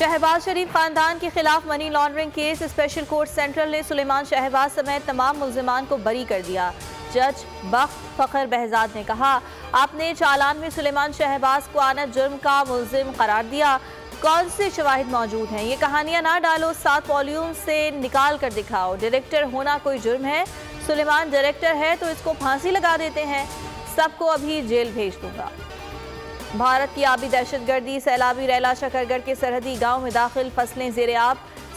शहबाज शरीफ खानदान के खिलाफ money laundering case special court central ने सुलेमान शहबाज समेत तमाम मुल्जिमान को बरी कर दिया। जज बख्त फखर बहजाद ने कहा, आपने चालान में सुलेमान शहबाज को आनत जुर्म का मुल्जिम करार दिया। कौन से शवाहिद मौजूद हैं? ये कहानियां ना डालो, 7 वॉल्यूम से निकाल कर दिखाओ। डायरेक्टर होना कोई जुर्म है? सुलेमान डायरेक्टर है तो इसको फांसी लगा देते हैं। सबको अभी जेल भेज दूंगा। भारत की आबी दहशतगर्दी, सैलाबी रैला शकरगढ़ के सरहदी गांव में दाखिल, फसलें ज़ेरे आब।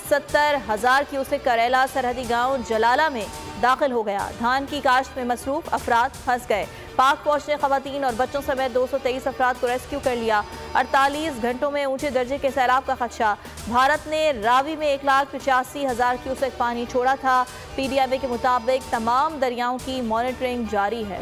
70,000 क्यूसेक करेला सरहदी गांव जलाला में दाखिल हो गया। धान की काश्त में मसरूफ अफराद फंस गए। पाक फौज ने खवातीन और बच्चों समेत 223 अफराद को रेस्क्यू कर लिया। 48 घंटों में ऊंचे दर्जे के सैलाब का खदशा। भारत ने रावी में 1,85,000 क्यूसेक पानी छोड़ा था। PDMA के मुताबिक तमाम दरियाओं की मॉनिटरिंग जारी है।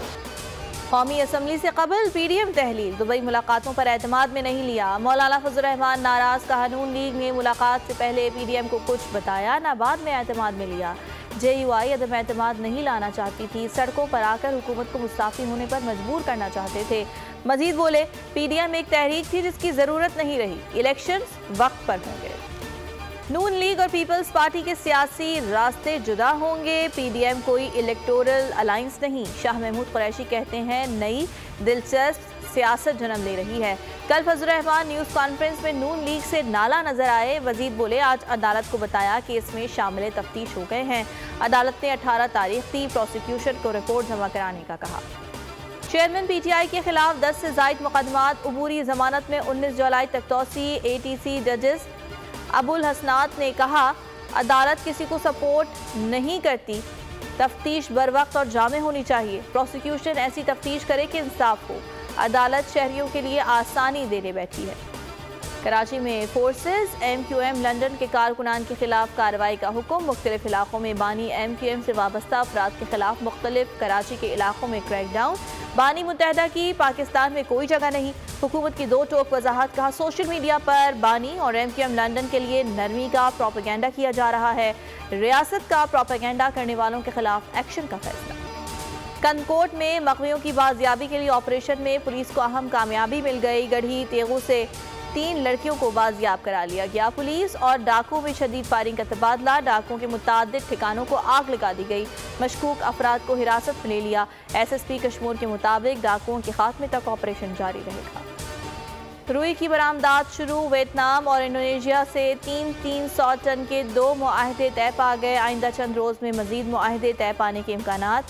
कौमी असम्बली से कबल PDM तहलील, दुबई मुलाकातों पर एतमाद में नहीं लिया। मौलाना फजल रहमान नाराज, कहा नून लीग ने मुलाकात से पहले PDM को कुछ बताया ना बाद में एतमाद में लिया। JUI अदम एतमाद नहीं लाना चाहती थी, सड़कों पर आकर हुकूमत को मुस्ताफी होने पर मजबूर करना चाहते थे। मजीद बोले, PDM एक तहरीक थी जिसकी ज़रूरत नहीं रही, इलेक्शंस वक्त पर होंगे। नून लीग और पीपल्स पार्टी के सियासी रास्ते जुदा होंगे। PDM कोई इलेक्टोरल अलायंस नहीं। शाह महमूद कुरैशी कहते हैं, नई दिलचस्प सियासत जन्म ले रही है। कल फजल रहमान न्यूज़ कॉन्फ्रेंस में नून लीग से नाला नजर आए। वजीद बोले, आज अदालत को बताया कि इसमें शामिल तफ्तीश हो गए हैं। अदालत ने 18 तारीख थी प्रोसिक्यूशन को रिपोर्ट जमा कराने का कहा। चेयरमैन PTI के खिलाफ 10 से ज़ायद मुकदमात, अबूरी जमानत में 19 जुलाई तक तोसी। ATC जजेस अबुल हसनात ने कहा, अदालत किसी को सपोर्ट नहीं करती, तफ्तीश बर वक्त और जामे होनी चाहिए। प्रोसिक्यूशन ऐसी तफ्तीश करे कि इंसाफ हो। अदालत शहरियों के लिए आसानी देने बैठी है। कराची में फोर्सेस MQM लंदन के कारकुनान के खिलाफ कार्रवाई का हुक्म। मुख्तलिफ इलाकों में बानी MQM से वाबस्ता अफराद के खिलाफ मुख्तलिफ कराची के इलाकों में क्रैकडाउन। बानी मुत्तहदा की पाकिस्तान में कोई जगह नहीं, हुकूमत की 2 टोक वजाहत। कहा, सोशल मीडिया पर बानी और MQM लंदन के लिए नरमी का प्रोपेगेंडा किया जा रहा है। रियासत का प्रोपेगेंडा करने वालों के खिलाफ एक्शन का फैसला। कनकोट में मकवियों की बाजियाबी के लिए ऑपरेशन में पुलिस को अहम कामयाबी मिल गई। गढ़ी तेगू से 3 लड़कियों को बाजियाब करा लिया गया। पुलिस और डाकुओं में शदीद फायरिंग का तबादला। डाकुओं के मुतादिद ठिकानों को आग लगा दी गई। मशकूक अफराद को हिरासत में ले लिया। SSP कश्मीर के मुताबिक डाकुओं के खात्मे तक ऑपरेशन जारी रहेगा। रुई की बरामदात शुरू। वियतनाम और इंडोनेशिया से 300 टन के 2 मुआहदे तय पा गए। आइंदा चंद रोज में मजीद मुआहदे तय पाने के इम्कानात।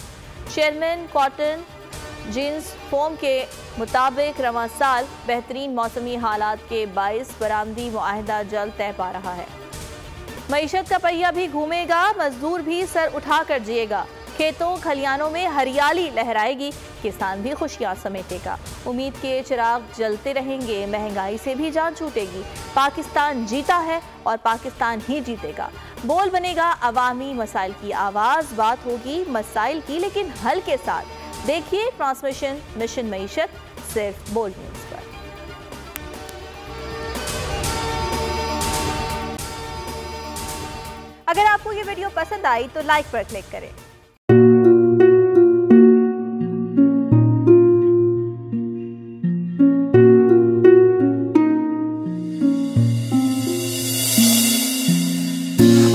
चेयरमैन कॉटन जींस फोम के मुताबिक रवां साल बेहतरीन मौसमी हालात के बाइस बरामदी मुआहदा जल्द तय पा रहा है। मईशत का पहिया भी घूमेगा, मजदूर भी सर उठा कर जिएगा। खेतों खलियानों में हरियाली लहराएगी, किसान भी खुशियां समेटेगा। उम्मीद के चिराग जलते रहेंगे, महंगाई से भी जान छूटेगी। पाकिस्तान जीता है और पाकिस्तान ही जीतेगा। बोल बनेगा अवामी मसाइल की आवाज़। बात होगी मसाइल की लेकिन हल के साथ। देखिए ट्रांसमिशन मिशन मईशत सिर्फ बोल न्यूज़ पर। अगर आपको ये वीडियो पसंद आई तो लाइक पर क्लिक करें।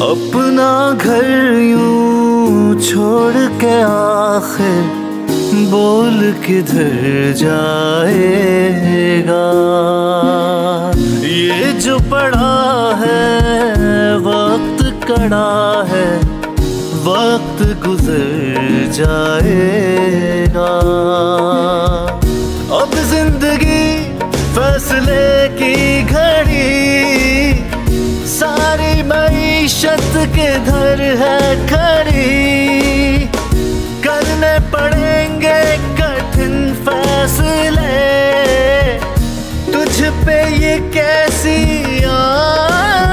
अपना घर यूं छोड़ के आखिर बोल किधर जाएगा। ये जो पड़ा है वक्त कड़ा है, वक्त गुजर जाएगा। अब जिंदगी फैसले की घड़ी, सारी मईशत किधर है खड़ी। करने पड़ेंगे कठिन फैसले, तुझ पे ये कैसी आन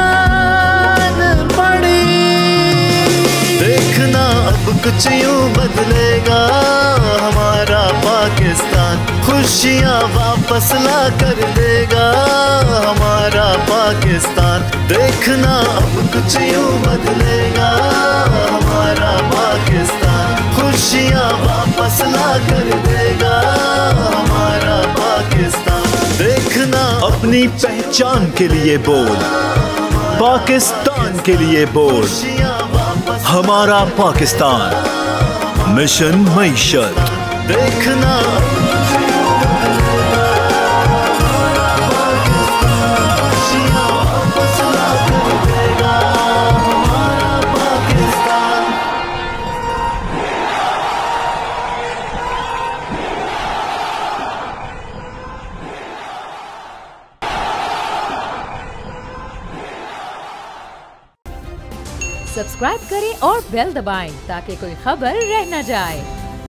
पड़ी। देखना अब कुछ यूं बदलेगा हमारा पाकिस्तान, खुशियाँ वापस ला कर देगा हमारा पाकिस्तान। देखना अब कुछ यूं बदलेगा हमारा पाकिस्तान, खुशियाँ वापस ला कर देगा हमारा पाकिस्तान। देखना अब अपनी पहचान के लिए बोल, पाकिस्तान के लिए बोल। हमारा पाकिस्तान, मिशन मईशत। देखना सब्सक्राइब करें और बेल दबाएं ताकि कोई खबर रह न जाए।